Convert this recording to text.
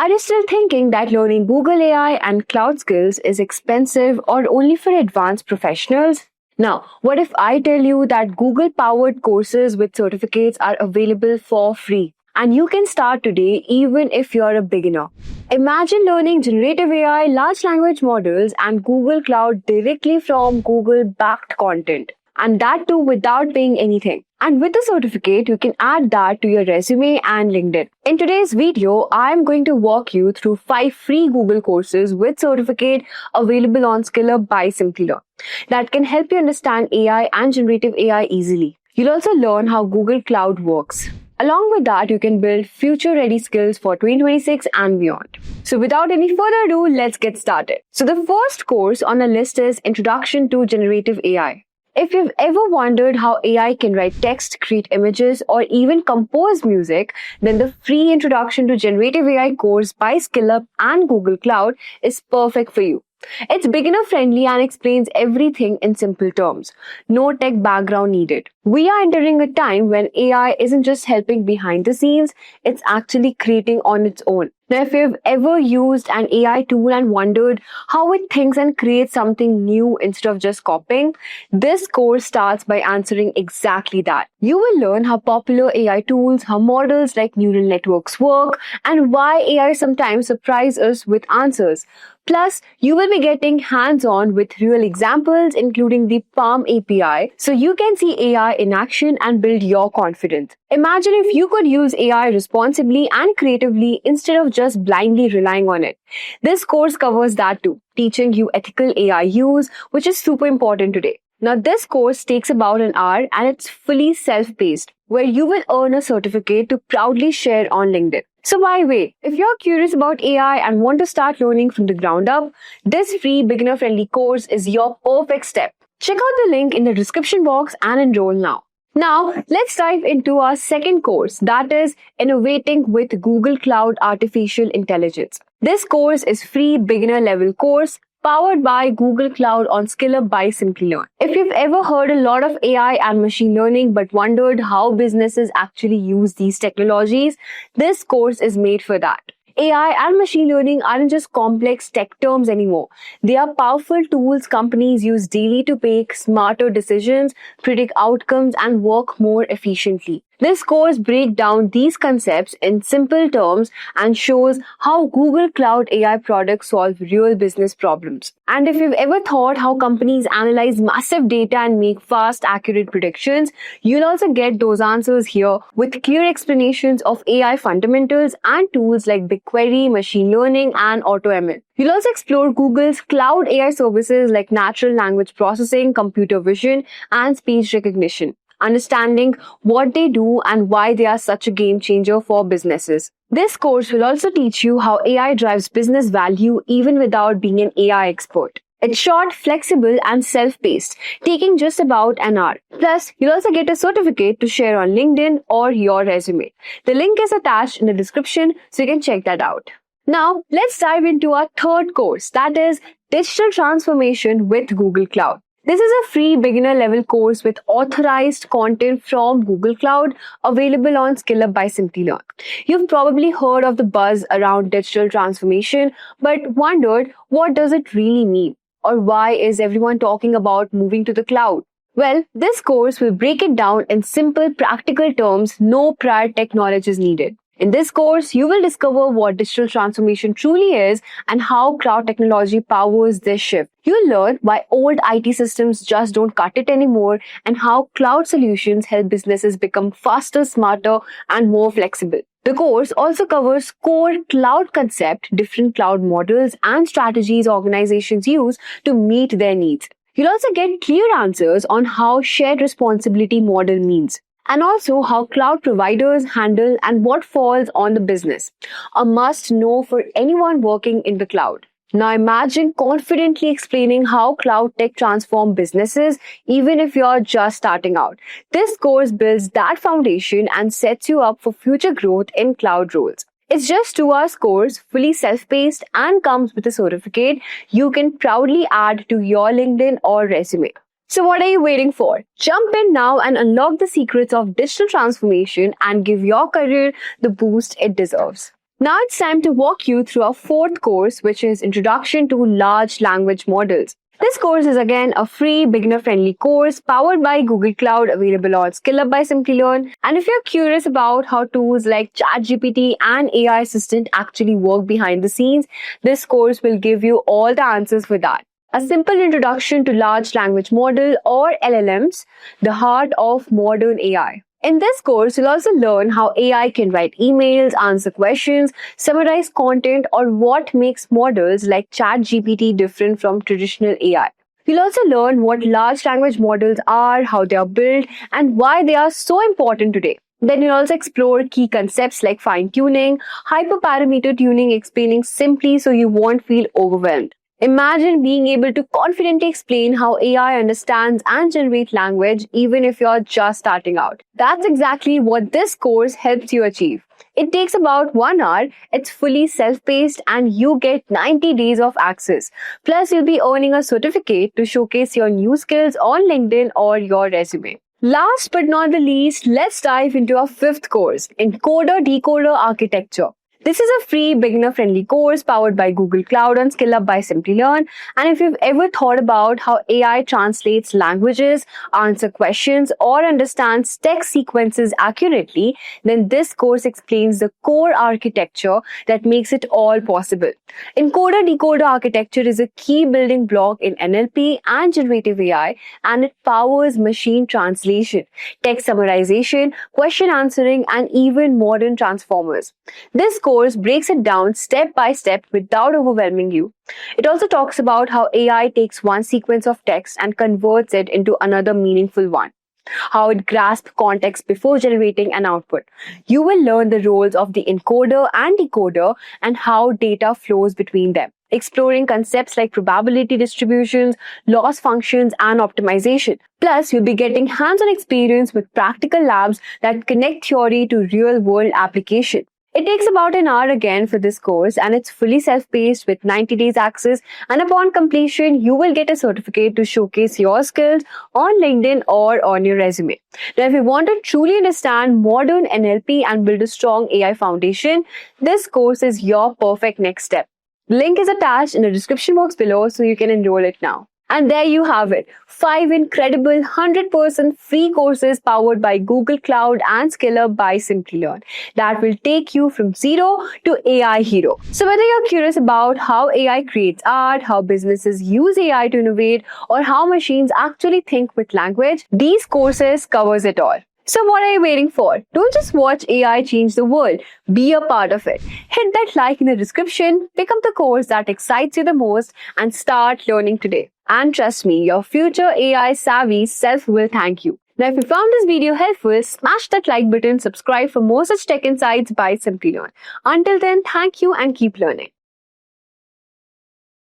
Are you still thinking that learning Google AI and cloud skills is expensive or only for advanced professionals? Now, what if I tell you that Google powered courses with certificates are available for free? And you can start today even if you're a beginner. Imagine learning generative AI, large language models, and Google Cloud directly from Google backed content. And that too without paying anything. And with the certificate, you can add that to your resume and LinkedIn. In today's video, I'm going to walk you through 5 free Google courses with certificate available on SkillUp by Simplilearn that can help you understand AI and generative AI easily. You'll also learn how Google Cloud works. Along with that, you can build future-ready skills for 2026 and beyond. So without any further ado, let's get started. So the first course on the list is Introduction to Generative AI. If you've ever wondered how AI can write text, create images, or even compose music, then the free Introduction to Generative AI course by SkillUp and Google Cloud is perfect for you. It's beginner-friendly and explains everything in simple terms. No tech background needed. We are entering a time when AI isn't just helping behind the scenes, it's actually creating on its own. Now, if you've ever used an AI tool and wondered how it thinks and creates something new instead of just copying, this course starts by answering exactly that. You will learn how popular AI tools, how models like neural networks work, and why AI sometimes surprises us with answers. Plus, you will be getting hands-on with real examples, including the Palm API, so you can see AI in action and build your confidence. Imagine if you could use AI responsibly and creatively instead of just blindly relying on it. This course covers that too, teaching you ethical AI use, which is super important today. Now, this course takes about an hour and it's fully self-paced, where you will earn a certificate to proudly share on LinkedIn. So why wait? If you're curious about AI and want to start learning from the ground up, this free beginner-friendly course is your perfect step. Check out the link in the description box and enroll now. Now, let's dive into our second course, that is Innovating with Google Cloud Artificial Intelligence. This course is free beginner-level course powered by Google Cloud on SkillUp by Simplilearn. If you've ever heard a lot of AI and machine learning but wondered how businesses actually use these technologies, this course is made for that. AI and machine learning aren't just complex tech terms anymore. They are powerful tools companies use daily to make smarter decisions, predict outcomes, and work more efficiently. This course breaks down these concepts in simple terms and shows how Google Cloud AI products solve real business problems. And if you've ever thought how companies analyze massive data and make fast, accurate predictions, you'll also get those answers here with clear explanations of AI fundamentals and tools like BigQuery, machine learning, and AutoML. You'll also explore Google's cloud AI services like natural language processing, computer vision, and speech recognition, understanding what they do and why they are such a game changer for businesses. This course will also teach you how AI drives business value even without being an AI expert. It's short, flexible, and self-paced, taking just about an hour. Plus, you'll also get a certificate to share on LinkedIn or your resume. The link is attached in the description, so you can check that out. Now, let's dive into our third course, that is Digital Transformation with Google Cloud. This is a free beginner-level course with authorized content from Google Cloud available on SkillUp by Simplilearn. You've probably heard of the buzz around digital transformation, but wondered what does it really mean? Or why is everyone talking about moving to the cloud? Well, this course will break it down in simple, practical terms, no prior tech knowledge is needed. In this course, you will discover what digital transformation truly is and how cloud technology powers this shift. You'll learn why old IT systems just don't cut it anymore and how cloud solutions help businesses become faster, smarter, and more flexible. The course also covers core cloud concept, different cloud models, and strategies organizations use to meet their needs. You'll also get clear answers on how shared responsibility model means, and also how cloud providers handle and what falls on the business. A must-know for anyone working in the cloud. Now imagine confidently explaining how cloud tech transforms businesses even if you're just starting out. This course builds that foundation and sets you up for future growth in cloud roles. It's just 2 hours course, fully self-paced, and comes with a certificate you can proudly add to your LinkedIn or resume. So what are you waiting for? Jump in now and unlock the secrets of digital transformation and give your career the boost it deserves. Now it's time to walk you through our fourth course, which is Introduction to Large Language Models. This course is again a free, beginner-friendly course powered by Google Cloud, available on SkillUp by Simplilearn. And if you're curious about how tools like ChatGPT and AI Assistant actually work behind the scenes, this course will give you all the answers for that. A simple introduction to large language model or LLMs, the heart of modern AI. In this course, you'll also learn how AI can write emails, answer questions, summarize content, or what makes models like ChatGPT different from traditional AI. You'll also learn what large language models are, how they are built, and why they are so important today. Then you'll also explore key concepts like fine-tuning, hyperparameter tuning, explaining simply so you won't feel overwhelmed. Imagine being able to confidently explain how AI understands and generates language even if you're just starting out. That's exactly what this course helps you achieve. It takes about 1 hour, it's fully self-paced, and you get 90 days of access. Plus, you'll be earning a certificate to showcase your new skills on LinkedIn or your resume. Last but not the least, let's dive into our fifth course, Encoder-Decoder Architecture. This is a free, beginner-friendly course powered by Google Cloud and SkillUp by Simplilearn. And if you've ever thought about how AI translates languages, answers questions, or understands text sequences accurately, then this course explains the core architecture that makes it all possible. Encoder-Decoder Architecture is a key building block in NLP and generative AI, and it powers machine translation, text summarization, question answering, and even modern transformers. This course breaks it down step by step without overwhelming you. It also talks about how AI takes one sequence of text and converts it into another meaningful one, how it grasps context before generating an output. You will learn the roles of the encoder and decoder and how data flows between them, exploring concepts like probability distributions, loss functions, and optimization. Plus, you'll be getting hands-on experience with practical labs that connect theory to real-world application. It takes about an hour again for this course, and it's fully self-paced with 90 days access, and upon completion, you will get a certificate to showcase your skills on LinkedIn or on your resume. Now, if you want to truly understand modern NLP and build a strong AI foundation, this course is your perfect next step. The link is attached in the description box below so you can enroll it now. And there you have it, 5 incredible 100% free courses powered by Google Cloud and SkillUp by Simplilearn that will take you from zero to AI hero. So whether you're curious about how AI creates art, how businesses use AI to innovate, or how machines actually think with language, these courses covers it all. So what are you waiting for? Don't just watch AI change the world. Be a part of it. Hit that like in the description, pick up the course that excites you the most, and start learning today. And trust me, your future AI savvy self will thank you. Now, if you found this video helpful, smash that like button, subscribe for more such tech insights by Simplilearn. Until then, thank you and keep learning.